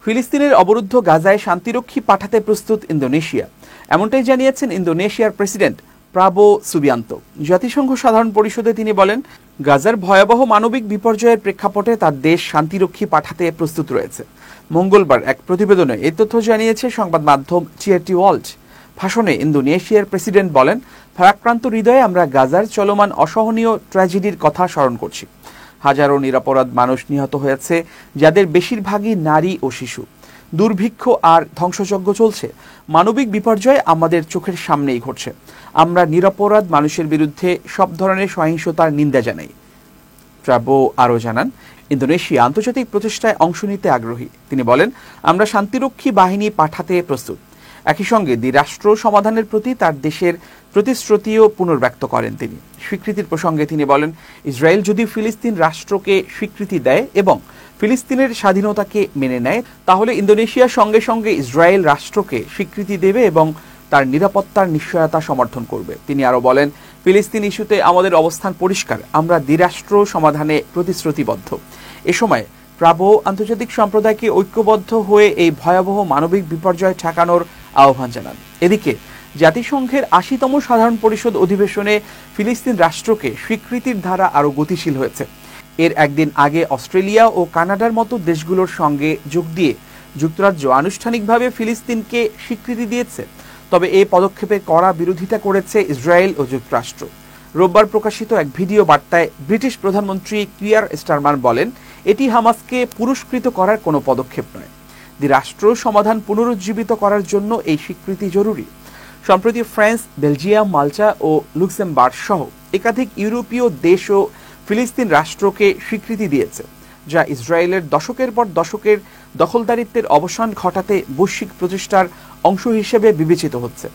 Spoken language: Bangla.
ফিলিস্তিনের অবরুদ্ধ গাজায় শান্তিরক্ষী পাঠাতে প্রস্তুত ইন্দোনেশিয়া, এমনটাই জানিয়েছেন ইন্দোনেশিয়ার প্রেসিডেন্ট প্রাবো সুবিয়ান্তো। জাতিসংঘ সাধারণ পরিষদে তিনি বলেন, গাজার ভয়াবহ মানবিক বিপর্যয়ের প্রেক্ষাপটে তার দেশ শান্তিরক্ষী পাঠাতে প্রস্তুত রয়েছে। মঙ্গলবার এক প্রতিবেদনে এই তথ্য জানিয়েছে সংবাদ মাধ্যম চিএটি ওয়ার্ল্ড। ভাষণে ইন্দোনেশিয়ার প্রেসিডেন্ট বলেন, ভারাক্রান্ত হৃদয়ে আমরা গাজার চলমান অসহনীয় ট্র্যাজেডির কথা স্মরণ করছি। হাজারো নিরপরাধ মানুষ নিহত হয়েছে, যাদের বেশিরভাগই নারী ও শিশু। দুর্ভিক্ষ আর ধ্বংসযজ্ঞ চলছে। মানবিক বিপর্যয় আমাদের চোখের সামনেই ঘটছে। আমরা নিরপরাধ মানুষের বিরুদ্ধে সব ধরনের সহিংসতার নিন্দা জানাই। প্রাবো আরও জানান, ইন্দোনেশিয়া আন্তর্জাতিক প্রচেষ্টায় অংশ নিতে আগ্রহী। তিনি বলেন, আমরা শান্তিরক্ষী বাহিনী পাঠাতে প্রস্তুত। একই সঙ্গে দ্বিরাষ্ট্র সমাধানের প্রতি তার দেশের প্রতিশ্রুতিও পুনর্ব্যক্ত করেন তিনি। স্বীকৃতির প্রসঙ্গে তিনি বলেন, ইসরায়েল যদি ফিলিস্তিন রাষ্ট্রকে স্বীকৃতি দেয় এবং ফিলিস্তিনের স্বাধীনতাকে মেনে নেয়, তাহলে ইন্দোনেশিয়া সঙ্গে সঙ্গে ইসরায়েল রাষ্ট্রকে স্বীকৃতি দেবে এবং তার নিরাপত্তার নিশ্চয়তা সমর্থন করবে। তিনি আরও বলেন, ফিলিস্তিন ইস্যুতে আমাদের অবস্থান পরিষ্কার। আমরা দ্বিরাষ্ট্র সমাধানে প্রতিশ্রুতিবদ্ধ। এ সময় প্রাবো আন্তর্জাতিক সম্প্রদায়কে ঐক্যবদ্ধ হয়ে এই ভয়াবহ মানবিক বিপর্যয় ঠেকানোর আহ্বান জানান। এদিকে জাতিসংঘের ৮০তম সাধারণ পরিষদ অধিবেশনে ফিলিস্তিন রাষ্ট্রকে স্বীকৃতির ধারা আরও গতিশীল হয়েছে। এর একদিন আগে অস্ট্রেলিয়া ও কানাডার মতো দেশগুলোর সঙ্গে যোগ দিয়ে যুক্তরাজ্য আনুষ্ঠানিকভাবে ফিলিস্তিনকে স্বীকৃতি দিয়েছে। তবে এই পদক্ষেপের কড়া বিরোধিতা করেছে ইসরায়েল ও যুক্তরাষ্ট্র। রোববার প্রকাশিত এক ভিডিও বার্তায় ব্রিটিশ প্রধানমন্ত্রী কিয়ার স্টারমার বলেন, এটি হামাসকে পুরস্কৃত করার কোনো পদক্ষেপ নয়। দ্বিরাষ্ট্র সমাধান পুনরুজ্জীবিত করার জন্য এই স্বীকৃতি জরুরি। সম্প্রতি ফ্রান্স, বেলজিয়াম, মাল্টা ও লুক্সেমবার্গ সহ একাধিক ইউরোপীয় দেশও ফিলিস্তিন রাষ্ট্রকে স্বীকৃতি দিয়েছে, যা ইসরায়েলের দশকের পর দশকের দখলদারিত্বের অবসান ঘটাতে বৈশ্বিক প্রচেষ্টার অংশ হিসেবে বিবেচিত হচ্ছে।